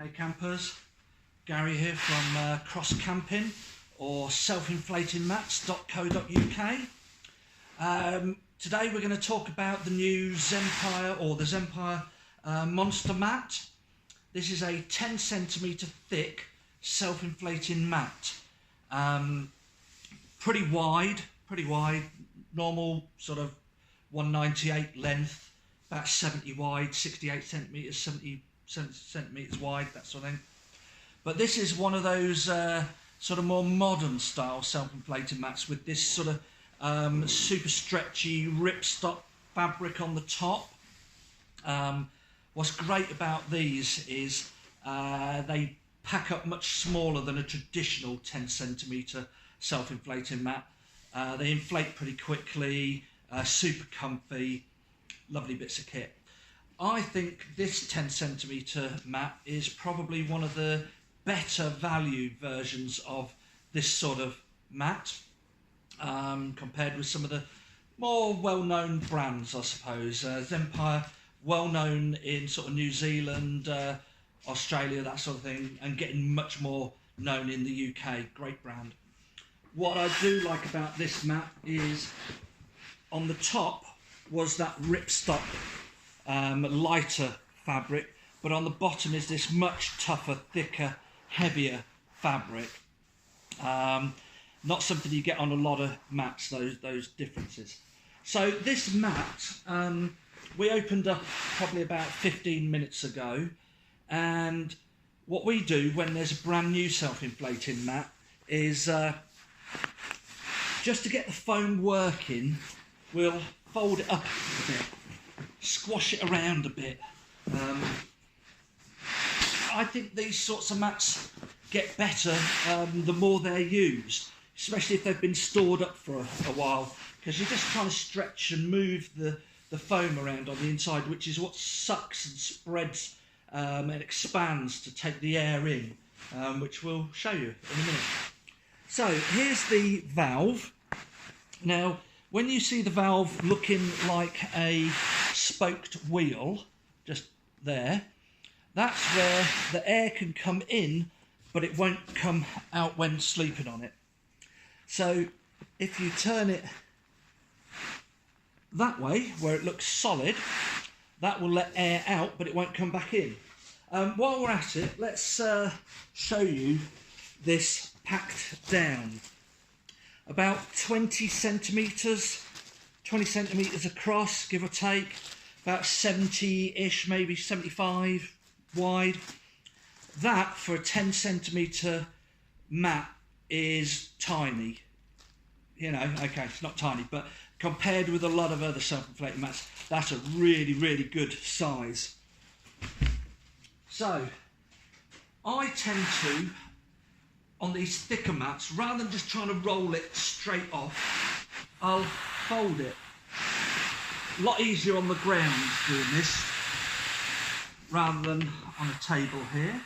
Hey campers, Gary here from Cross Camping or selfinflatingmats.co.uk. Today we're going to talk about the new Zempire or the Zempire MonstaMat. This is a 10 centimetre thick self-inflating mat. Pretty wide, normal sort of 198 length, about 70 wide, 68 centimetres, 70 centimetres wide, that sort of thing. But this is one of those sort of more modern style self-inflating mats with this sort of super stretchy ripstop fabric on the top. What's great about these is they pack up much smaller than a traditional 10 centimetre self-inflating mat. They inflate pretty quickly, super comfy, lovely bits of kit. I think this 10 centimetre mat is probably one of the better value versions of this sort of mat compared with some of the more well-known brands, I suppose. Zempire, well known in sort of New Zealand, Australia, that sort of thing, and getting much more known in the UK. Great brand. What I do like about this mat is on the top was that ripstop lighter fabric, but on the bottom is this much tougher, thicker, heavier fabric. Not something you get on a lot of mats, those differences. So this mat we opened up probably about 15 minutes ago, and what we do when there's a brand new self-inflating mat is just to get the foam working, we'll fold it up a bit, squash it around a bit. I think these sorts of mats get better the more they're used, especially if they've been stored up for a while, because you're just trying to stretch and move the foam around on the inside, which is what sucks and spreads and expands to take the air in, which we'll show you in a minute. So here's the valve. Now, when you see the valve looking like a spoked wheel, just there, that's where the air can come in, but it won't come out when sleeping on it. So if you turn it that way, where it looks solid, that will let air out, but it won't come back in. While we're at it, let's show you this packed down. About 20 centimetres across, give or take, about 70-ish, maybe 75 wide. That, for a 10 centimetre mat, is tiny. You know, okay, it's not tiny, but compared with a lot of other self-inflating mats, that's a really, really good size. So, I tend to, on these thicker mats, rather than just trying to roll it straight off, I'll fold it. A lot easier on the ground doing this, rather than on a table here.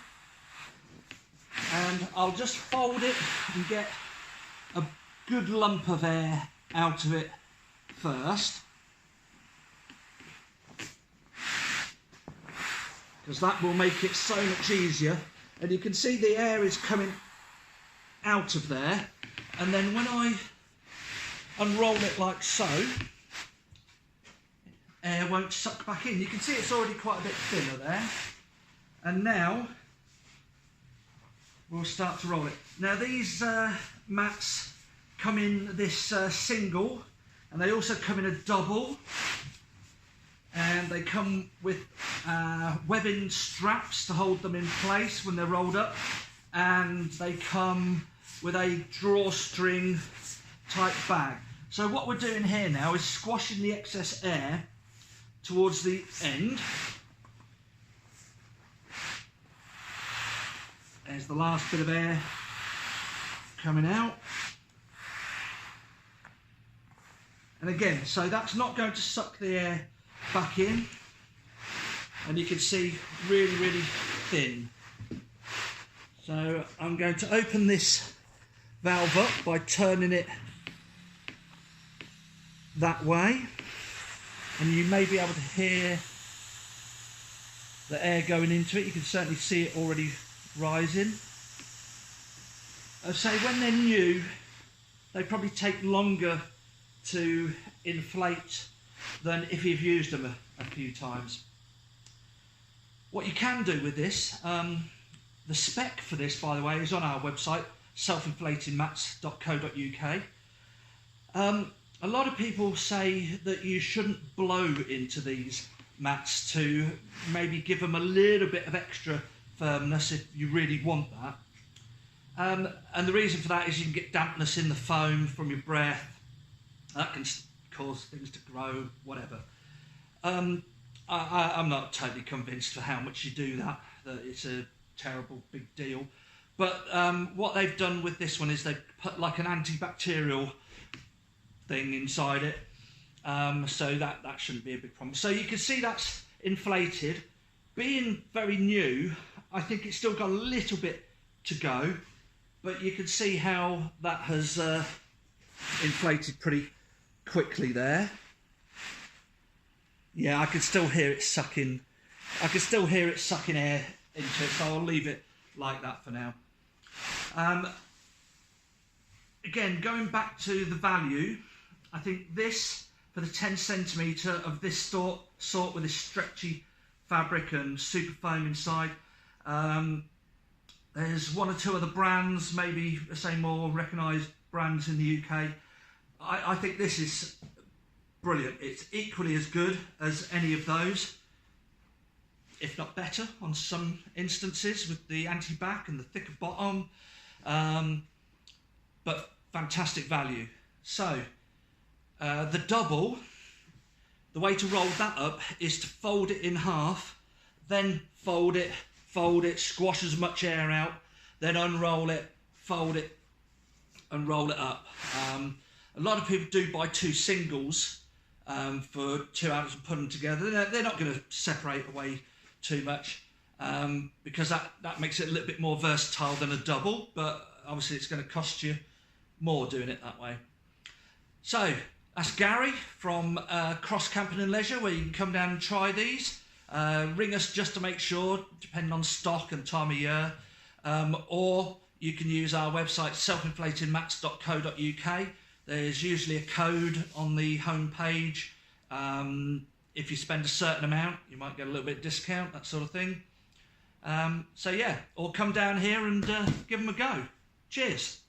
And I'll just fold it and get a good lump of air out of it first, because that will make it so much easier. And you can see the air is coming out of there, and then when I unroll it like so, air won't suck back in. You can see it's already quite a bit thinner there, and now we'll start to roll it. Now these mats come in this single, and they also come in a double, and they come with webbing straps to hold them in place when they're rolled up, and they come with a drawstring type bag. So what we're doing here now is squashing the excess air towards the end. There's the last bit of air coming out. And again, so that's not going to suck the air back in. And you can see really, really thin. So I'm going to open this valve up by turning it that way, and you may be able to hear the air going into it. You can certainly see it already rising. I'd say when they're new, they probably take longer to inflate than if you've used them a few times. What you can do with this, the spec for this, by the way, is on our website, selfinflatingmats.co.uk. A lot of people say that you shouldn't blow into these mats to maybe give them a little bit of extra firmness if you really want that. And the reason for that is you can get dampness in the foam from your breath. That can cause things to grow, whatever. I'm not totally convinced for how much you do that it's a terrible big deal. But what they've done with this one is they've put like an antibacterial thing inside it, so that shouldn't be a big problem. So you can see that's inflated. Being very new, I think it's still got a little bit to go, but you can see how that has inflated pretty quickly there. Yeah, I can still hear it sucking. I can still hear it sucking air into it, so I'll leave it like that for now. Again, going back to the value, I think this, for the 10 centimetre of this sort with this stretchy fabric and super foam inside, there's one or two other brands, maybe say more recognised brands in the UK. I think this is brilliant. It's equally as good as any of those, if not better on some instances, with the anti-back and the thicker bottom, but fantastic value. So the double, the way to roll that up is to fold it in half, then fold it, squash as much air out, then unroll it, fold it and roll it up. A lot of people do buy two singles for 2 hours and put them together. They're not going to separate away too much because that makes it a little bit more versatile than a double, but obviously it's going to cost you more doing it that way. So that's Gary from Cross Camping and Leisure, where you can come down and try these. Ring us just to make sure, depending on stock and time of year, or you can use our website selfinflatingmats.co.uk. There's usually a code on the home page. If you spend a certain amount, you might get a little bit of discount, that sort of thing. So yeah, or come down here and give them a go. Cheers.